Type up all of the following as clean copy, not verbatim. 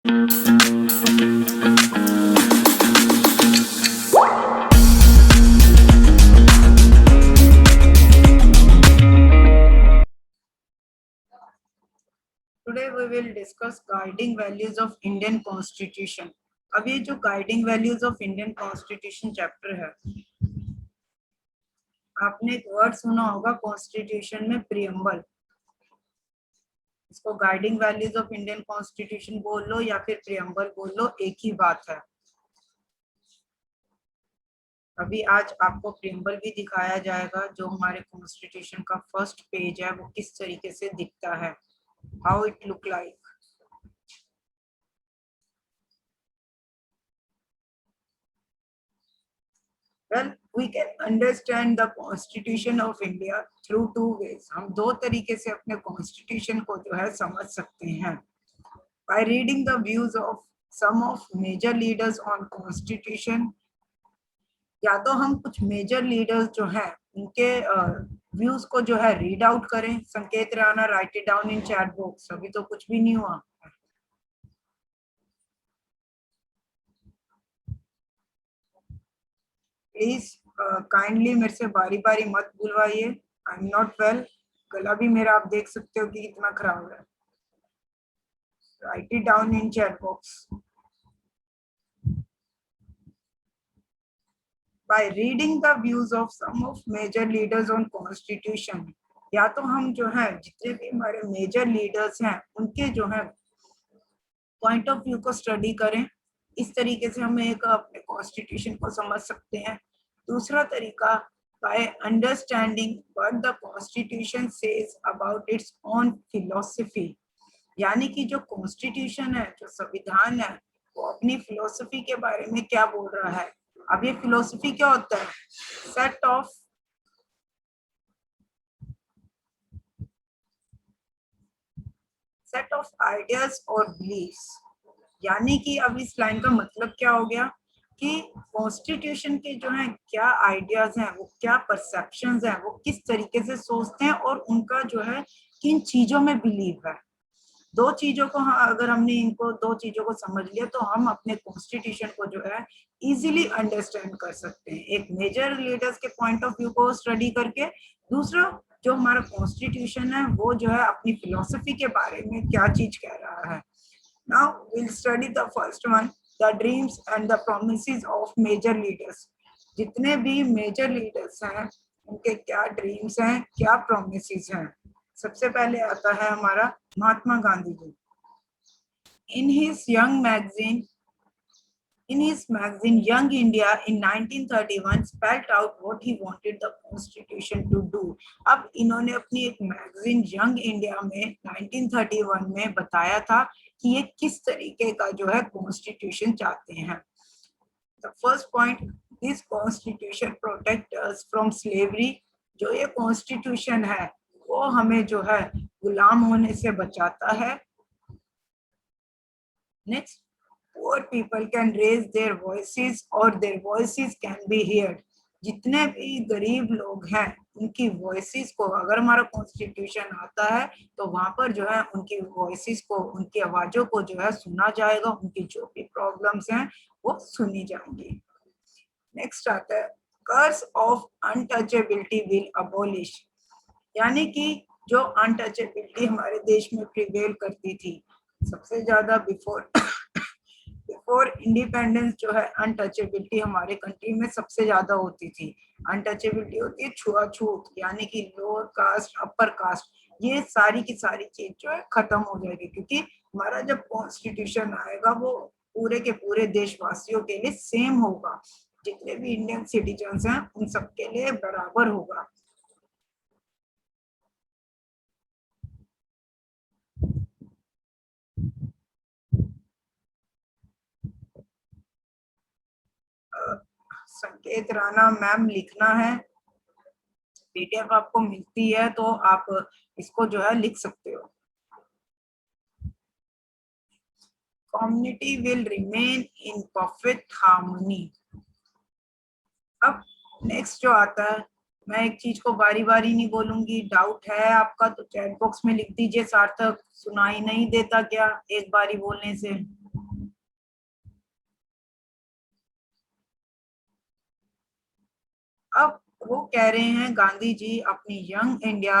Today we will discuss guiding values of Indian Constitution. अब ये जो guiding values of Indian constitution chapter है, आपने एक वर्ड सुना होगा कॉन्स्टिट्यूशन में, प्रियम्बल। इसको guiding values of Indian constitution बोल लो या फिर प्रियम्बल बोल लो, एक ही बात है। अभी आज आपको प्रियम्बल भी दिखाया जाएगा, जो हमारे कॉन्स्टिट्यूशन का फर्स्ट पेज है वो किस तरीके से दिखता है, how it look like. Well, we can understand the Constitution of India through two ways. हम दो तरीके से अपने Constitution को जो है समझ सकते हैं। By reading the views of some of major leaders on Constitution, या तो हम कुछ मेजर लीडर्स जो हैं उनके व्यूज को जो है रीड आउट करें। संकेत Rana, right it down in chat box. अभी तो कुछ भी नहीं हुआ। प्लीज काइंडली मेरे से बारी बारी मत बुलवाइए। आई एम नॉट वेल, गला भी मेरा आप देख सकते हो कि कितना खराब है। Right it down in chat box. By reading the views of some of major leaders on constitution, या तो हम जो है जितने भी हमारे मेजर लीडर्स हैं उनके जो है पॉइंट ऑफ व्यू को स्टडी करें। इस तरीके से हम एक अपने कॉन्स्टिट्यूशन को समझ सकते हैं। दूसरा तरीका, by understanding what the constitution says about its own philosophy, यानी कि जो कॉन्स्टिट्यूशन है, जो संविधान है, वो अपनी फिलोसफी के बारे में क्या बोल रहा है। अब ये फिलोसफी क्या होता है? सेट ऑफ आइडियाज और बिलीफ्स। यानी कि अब इस लाइन का मतलब क्या हो गया कि कॉन्स्टिट्यूशन के जो है क्या आइडियाज हैं, वो क्या परसेप्शंस हैं, वो किस तरीके से सोचते हैं और उनका जो है किन चीजों में बिलीव है। दो चीजों को, अगर हमने इनको दो चीजों को समझ लिया तो हम अपने कॉन्स्टिट्यूशन को जो है इजीली अंडरस्टैंड कर सकते हैं। एक मेजर लीडर्स के पॉइंट ऑफ व्यू को स्टडी करके, दूसरा जो हमारा कॉन्स्टिट्यूशन है वो जो है अपनी फिलोसफी के बारे में क्या चीज कह रहा है। Now will study the first one, the dreams and the promises of major leaders. जितने भी मेजर लीडर्स हैं उनके क्या ड्रीम्स हैं, क्या प्रोमिसेस हैं। सबसे पहले आता है हमारा Mahatma Gandhi ji. In his magazine Young India in 1931 spelled out what he wanted the constitution to do. अब इन्होंने अपनी एक मैगजीन यंग इंडिया में 1931 में बताया था कि ये किस तरीके का जो है कॉन्स्टिट्यूशन चाहते हैं। The first point, this constitution protects us from slavery. जो ये कॉन्स्टिट्यूशन है वो हमें जो है गुलाम होने से बचाता है। Next, poor people can raise their voices or their voices can be heard. जितने भी गरीब लोग हैं उनकी वॉइसेस को, अगर हमारा कॉन्स्टिट्यूशन आता है तो वहां पर जो है उनकी वॉइसेस को, उनकी आवाजों को जो है सुना जाएगा। उनकी जो भी प्रॉब्लम्स हैं वो सुनी जाएंगी। नेक्स्ट आता है, curse of untouchability will abolish. यानी कि जो अनटचेबिलिटी हमारे देश में प्रिवेल करती थी सबसे ज्यादा बिफोर इंडिपेंडेंस, जो है अनटचेबिलिटी हमारे कंट्री में सबसे ज्यादा होती थी। अनटचेबिलिटी होती है छुआछूत, यानी कि लोअर कास्ट, अपर कास्ट, ये सारी की सारी चीज जो है खत्म हो जाएगी, क्योंकि हमारा जब कॉन्स्टिट्यूशन आएगा वो पूरे के पूरे देशवासियों के लिए सेम होगा। जितने भी इंडियन सिटीजन्स हैं उन सबके लिए बराबर होगा। संकेत राणा मैम लिखना है, पीडीएफ आपको मिलती है तो आप इसको जो है लिख सकते हो। Community will remain in perfect harmony. अब नेक्स्ट जो आता है, मैं एक चीज को बारी बारी नहीं बोलूंगी, डाउट है आपका तो चैट बॉक्स में लिख दीजिए। सार्थक, सुनाई नहीं देता क्या एक बारी बोलने से? अब वो कह रहे हैं गांधी जी अपनी यंग इंडिया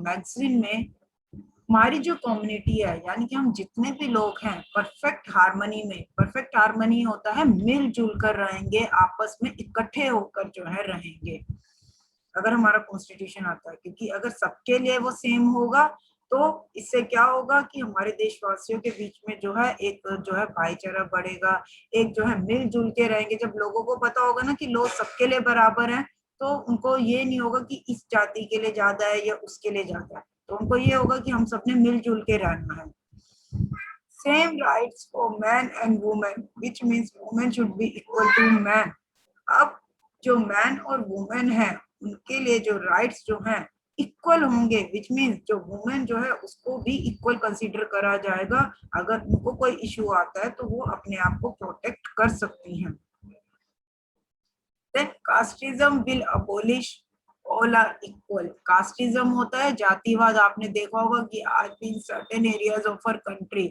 मैगजीन में, हमारी जो कम्युनिटी है यानी कि हम जितने भी लोग हैं परफेक्ट हार्मनी में, परफेक्ट हार्मनी होता है मिलजुल कर रहेंगे, आपस में इकट्ठे होकर जो है रहेंगे अगर हमारा कॉन्स्टिट्यूशन आता है। क्योंकि अगर सबके लिए वो सेम होगा तो इससे क्या होगा कि हमारे देशवासियों के बीच में जो है एक जो है भाईचारा बढ़ेगा, एक जो है मिलजुल के रहेंगे। जब लोगों को पता होगा ना कि लोग सबके लिए बराबर हैं, तो उनको ये नहीं होगा कि इस जाति के लिए ज्यादा है या उसके लिए ज्यादा है, तो उनको ये होगा कि हम सबने मिलजुल के रहना है। Same rights for man and women which means women should be equal to man. अब जो मैन और वुमेन है उनके लिए जो राइट्स जो हैं इक्वल होंगे, विच मीन्स जो वुमेन जो है उसको भी इक्वल कंसीडर करा जाएगा। अगर उनको कोई इशू आता है तो वो अपने आप को प्रोटेक्ट कर सकती हैं। Then casteism will abolish, all are equal। Casteism होता है जातिवाद। आपने देखा होगा कि आज भी in certain areas of our country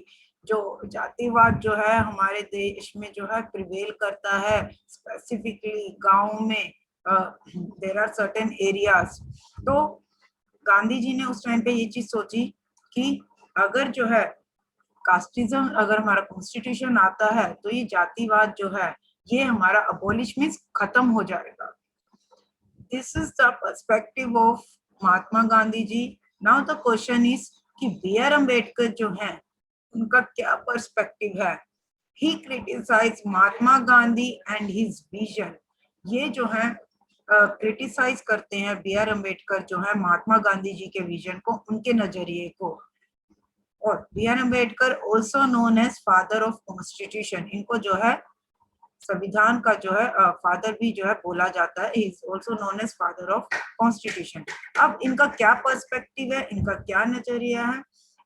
जो जातिवाद जो है हमारे देश में जो है प्रिवेल करता है, स्पेसिफिकली गांव में देर आर सर्टेन एरियाज। तो गांधी जी ने उस टाइम पे ये चीज सोची कि अगर जो है कास्टिज्म, अगर हमारा कॉन्स्टिट्यूशन आता है तो ये जातिवाद जो है ये हमारा अबॉलिश मीन्स खत्म हो जाएगा। This is the perspective of Mahatma Gandhi ji. Now the question is कि बी आर अम्बेडकर जो है उनका क्या पर्सपेक्टिव है। He criticise Mahatma Gandhi and his vision. ये जो है क्रिटिसाइज करते हैं बी आर अम्बेडकर जो है महात्मा गांधी जी के विजन को, उनके नजरिए को। और B R Ambedkar also known as father of constitution, इनको जो है संविधान का जो है फादर भी जो है बोला जाता है, is also known as father of constitution. अब इनका क्या पर्सपेक्टिव है, इनका क्या नजरिया है।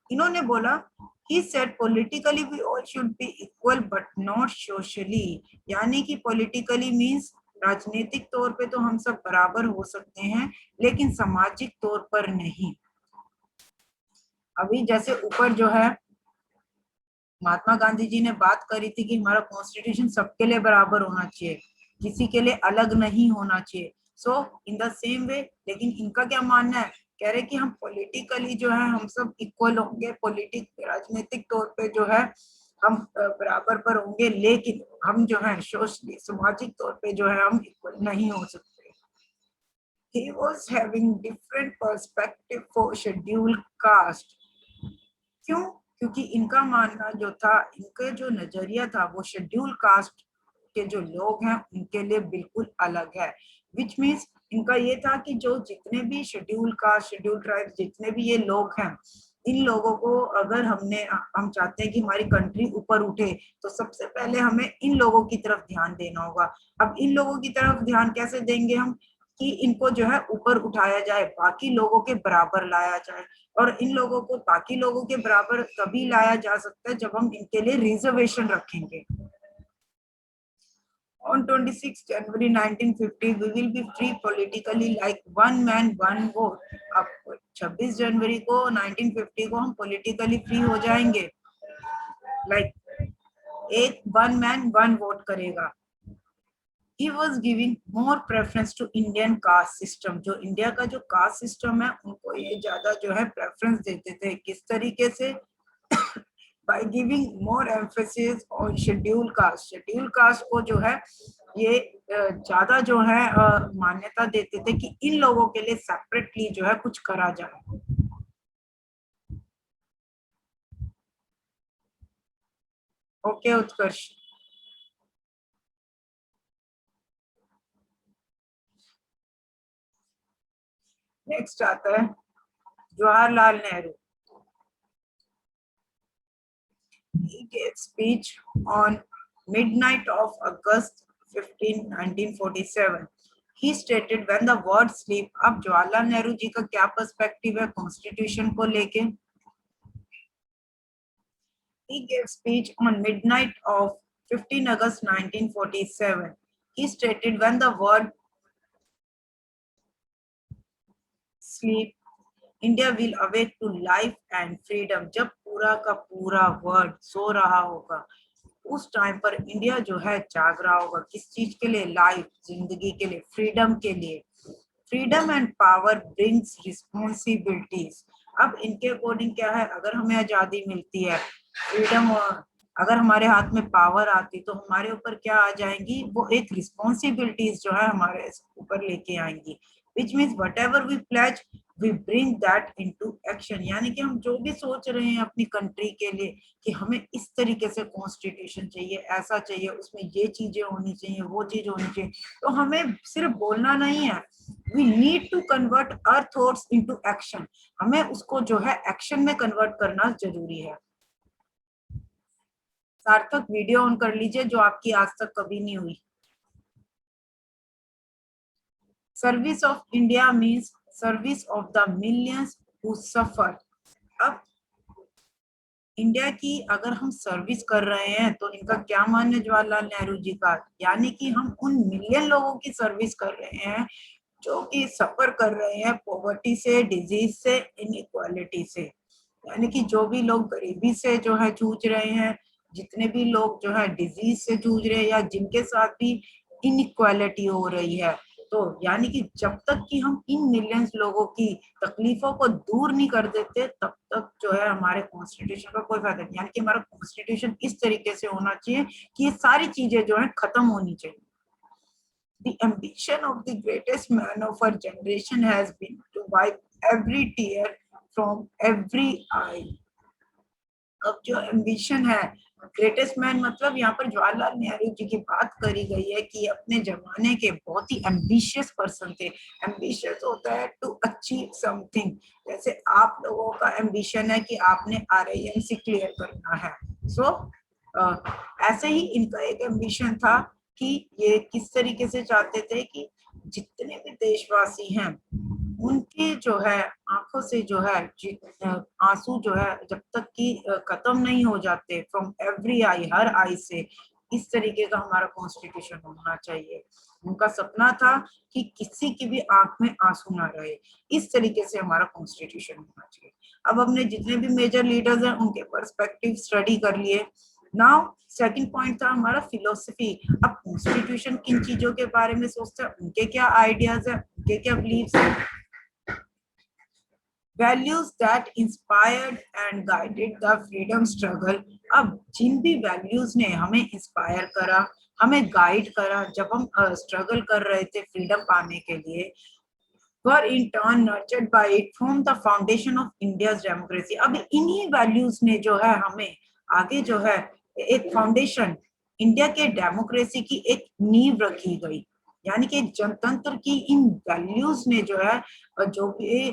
इन्होंने बोला he said politically we all should be equal but not socially। यानी कि politically means राजनीतिक तौर पे तो हम सब बराबर हो सकते हैं लेकिन सामाजिक तौर पर नहीं। अभी जैसे ऊपर जो है महात्मा गांधी जी ने बात करी थी कि हमारा कॉन्स्टिट्यूशन सबके लिए बराबर होना चाहिए, किसी के लिए अलग नहीं होना चाहिए। सो इन द सेम वे, लेकिन इनका क्या मानना है, कह रहे कि हम पॉलिटिकली जो है हम सब इक्वल होंगे, राजनीतिक तौर पे जो है हम बराबर पर होंगे, लेकिन हम जो है सोशली सामाजिक तौर पे जो है हम इक्वल नहीं हो सकते। He was having different perspective for scheduled caste। क्यों? क्योंकि इनका मानना जो था, इनका जो नजरिया था वो शेड्यूल कास्ट के जो लोग हैं उनके लिए बिल्कुल अलग है। विच मीन्स इनका ये था कि जो जितने भी शेड्यूल कास्ट, शेड्यूल ट्राइब, जितने भी ये लोग हैं, इन लोगों को अगर हम चाहते हैं कि हमारी कंट्री ऊपर उठे तो सबसे पहले हमें इन लोगों की तरफ ध्यान देना होगा। अब इन लोगों की तरफ ध्यान कैसे देंगे हम, कि इनको जो है ऊपर उठाया जाए, बाकी लोगों के बराबर लाया जाए। और इन लोगों को बाकी लोगों के बराबर तभी लाया जा सकता है जब हम इनके लिए रिजर्वेशन रखेंगे। On 26 January 1950 we will be free politically like one man one vote। अब 26 जनवरी को 1950 को हम पॉलिटिकली फ्री हो जाएंगे, लाइक एक वन मैन वन वोट करेगा। He was giving more preference to Indian caste system। जो इंडिया का जो कास्ट सिस्टम है उनको ये ज्यादा जो है प्रेफरेंस देते थे। किस तरीके से? by giving more emphasis on scheduled caste। Schedule caste को जो है ये ज्यादा जो है मान्यता देते थे कि इन लोगों के लिए सेपरेटली जो है कुछ करा जाए। ओके उत्कर्ष। नेक्स्ट आता है Jawaharlal Nehru. He gave speech on midnight of August 15, 1947। He stated when the word sleep। अब जवाहरलाल नेहरू जी का क्या पर्सपेक्टिव है कॉन्स्टिट्यूशन को लेके? He gave speech on midnight of 15 August 1947। He stated when the word sleep India will awake to life and freedom। जब पूरा का पूरा वर्ड सो रहा होगा, उस टाइम पर इंडिया जो है जाग रहा होगा किस चीज के लिए, लाइफ, जिंदगी के लिए, फ्रीडम के लिए। Freedom and power brings responsibilities. अब इनके अकॉर्डिंग क्या है, अगर हमें आजादी मिलती है, फ्रीडम, और अगर हमारे हाथ में पावर आती तो हमारे ऊपर क्या आ जाएंगी, वो एक रिस्पॉन्सिबिलिटीज जो है हमारे ऊपर लेके आएंगी। Which means whatever we pledge we bring that into action. यानी कि हम जो भी सोच रहे हैं अपनी कंट्री के लिए कि हमें इस तरीके से कॉन्स्टिट्यूशन चाहिए, ऐसा चाहिए, उसमें ये चीजें होनी चाहिए, वो चीज होनी चाहिए, तो हमें सिर्फ बोलना नहीं है, we need to convert our thoughts into action. हमें उसको जो है एक्शन में कन्वर्ट करना जरूरी है। सार्थक वीडियो ऑन कर लीजिए जो आपकी आज तक कभी नहीं हुई। Service of India means service of the millions who suffer. अब इंडिया की अगर हम सर्विस कर रहे हैं तो इनका क्या मान है जवाहरलाल नेहरू जी का, यानी कि हम उन मिलियन लोगों की सर्विस कर रहे हैं जो कि सफर कर रहे हैं पॉवर्टी से, डिजीज से, इनइक्वालिटी से। यानी कि जो भी लोग गरीबी से जो है जूझ रहे हैं, जितने भी लोग जो है डिजीज से जूझ रहे हैं, या जिनके साथ भी इनइक्वालिटी हो रही है, तो यानी कि जब तक कि हम इन मिलियंस लोगों की तकलीफों को दूर नहीं कर देते तब तक जो है हमारे कॉन्स्टिट्यूशन का कोई फायदा नहीं। यानी कि हमारा कॉन्स्टिट्यूशन इस तरीके से होना चाहिए कि ये सारी चीजें जो है खत्म होनी चाहिए। The ambition of the greatest man of our generation has been to wipe every tear from every eye. अब जो एम्बिशन है, ग्रेटेस्ट मैन मतलब यहाँ पर जवाहरलाल नेहरू जी की बात करी गई है कि अपने जमाने के बहुत ही एम्बिशियस पर्सन थे। एम्बिशियस होता है टू अचीव समथिंग। जैसे आप लोगों का एम्बिशन है कि आपने RIMC क्लियर करना है, सो ऐसे ही इनका एक एम्बिशन था कि ये किस तरीके से चाहते थे कि जितने भी देशवासी हैं उनके जो है आंखों से जो है आंसू जो है जब तक कि खत्म नहीं हो जाते फ्रॉम एवरी आई, हर आई से, इस तरीके का हमारा कॉन्स्टिट्यूशन होना चाहिए। उनका सपना था कि किसी की भी आंख में आंसू ना रहे, इस तरीके से हमारा कॉन्स्टिट्यूशन होना चाहिए। अब हमने जितने भी मेजर लीडर्स हैं उनके पर्सपेक्टिव स्टडी कर लिए। नाउ सेकंड पॉइंट था हमारा फिलोसफी। अब कॉन्स्टिट्यूशन किन चीजों के बारे में सोचता है, उनके क्या आइडियाज है, उनके क्या बिलीव्स है। Values that inspired and guided the freedom struggle. अब जिन भी वैल्यूज ने हमें इंस्पायर करा, हमें गाइड करा जब हम स्ट्रगल कर रहे थे फ्रीडम पाने के लिए, were in turn nurtured by it from the foundation of India's democracy। अब इन्हीं वैल्यूज ने जो है हमें आगे जो है एक फाउंडेशन, इंडिया के डेमोक्रेसी की एक नींव रखी गई। यानी कि जनतंत्र की इन वैल्यूज ने जो है जो भी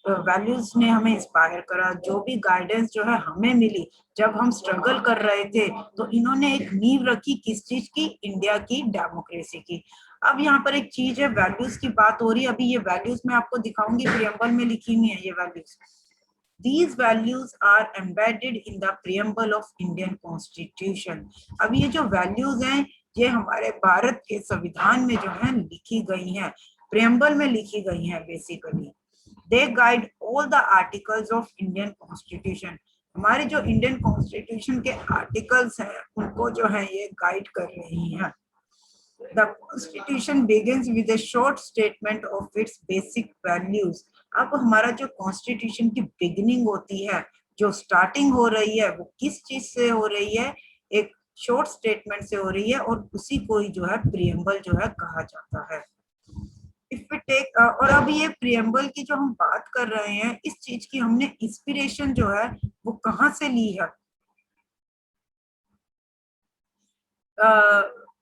वैल्यूज ने हमें इंस्पायर करा, जो भी गाइडेंस जो है हमें मिली जब हम स्ट्रगल कर रहे थे, तो इन्होंने एक नींव रखी किस चीज की, इंडिया की डेमोक्रेसी की। अब यहाँ पर एक चीज है, वैल्यूज की बात हो रही है, अभी ये वैल्यूज मैं आपको दिखाऊंगी, प्रियम्बल में लिखी हुई है ये values. These values are embedded in the preamble of Indian Constitution। अब ये जो वैल्यूज हैं ये हमारे भारत के संविधान में जो है लिखी गई हैं, प्रियम्बल में लिखी गई हैं basically. They guide all the articles of Indian Constitution। हमारे जो इंडियन कॉन्स्टिट्यूशन के आर्टिकल्स हैं उनको जो है ये गाइड कर रही हैं। The Constitution begins with a short statement of its basic values। अब हमारा जो कॉन्स्टिट्यूशन की बिगिनिंग होती है, जो स्टार्टिंग हो रही है, वो किस चीज से हो रही है, एक शॉर्ट स्टेटमेंट से हो रही है, और उसी को ही जो है प्रियम्बल जो है कहा जाता है। इफ वी टेक और अभी ये प्रियम्बल की जो हम बात कर रहे हैं, इस चीज की हमने इंस्पिरेशन जो है वो कहाँ से ली है।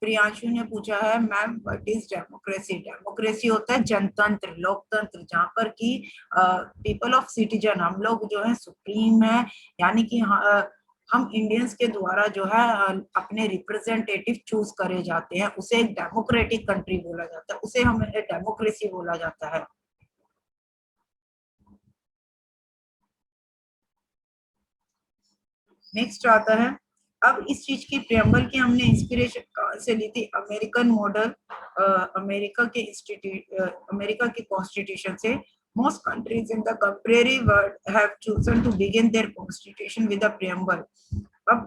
प्रियांशु ने पूछा है ma'am what is democracy. Democracy होता है जनतंत्र, लोकतंत्र, जहाँ पर कि पीपल ऑफ सिटीजन, हम लोग जो है सुप्रीम है, यानी कि हम इंडियंस के द्वारा जो है अपने रिप्रेजेंटेटिव चूज करे जाते हैं, उसे एक डेमोक्रेटिक कंट्री बोला जाता है, उसे हमें डेमोक्रेसी बोला जाता है। नेक्स्ट आता है, अब इस चीज की प्रियम्बल की हमने इंस्पिरेशन कहाँ से ली थी, अमेरिकन मॉडल, अमेरिका के इंस्टीट्यूट, अमेरिका के कॉन्स्टिट्यूशन से। Most countries in the contemporary world have chosen to begin their constitution with a preamble। अब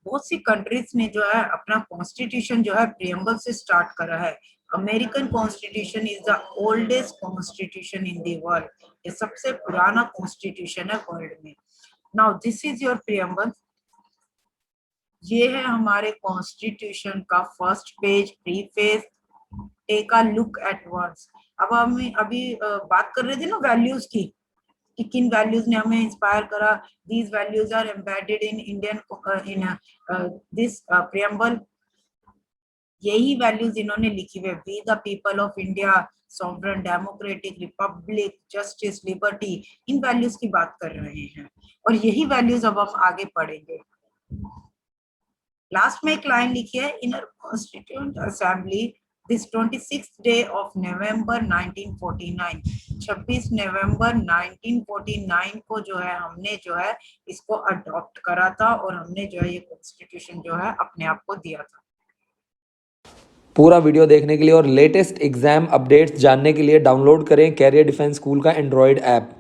बहुत सी कंट्रीज ने जो है अपना कॉन्स्टिट्यूशन जो है प्रियम्बल से स्टार्ट करा है। American constitution is the oldest constitution in the world. ये सबसे पुराना कॉन्स्टिट्यूशन है वर्ल्ड में। Now this is your preamble. ये है हमारे कॉन्स्टिट्यूशन का first page, preface. Take a look at once. अब हम अभी बात कर रहे थे ना वैल्यूज की, कि किन वैल्यूज ने हमें इंस्पायर करा। These values are embedded in Indian in this preamble. यही वैल्यूज इन्होंने लिखी हुई, we the people of India, sovereign, democratic republic, justice, liberty, इन वैल्यूज की बात कर रहे हैं और यही वैल्यूज अब हम आगे पढ़ेंगे। लास्ट में एक लाइन लिखी है, in constituent assembly this 26th day of November 1949, 26 नवंबर 1949 को जो है हमने जो है इसको अडॉप्ट करा था और हमने जो है ये कॉन्स्टिट्यूशन जो है अपने आप को दिया था। पूरा वीडियो देखने के लिए और लेटेस्ट एग्जाम अपडेट्स जानने के लिए डाउनलोड करें कैरियर डिफेंस स्कूल का एंड्रॉयड ऐप।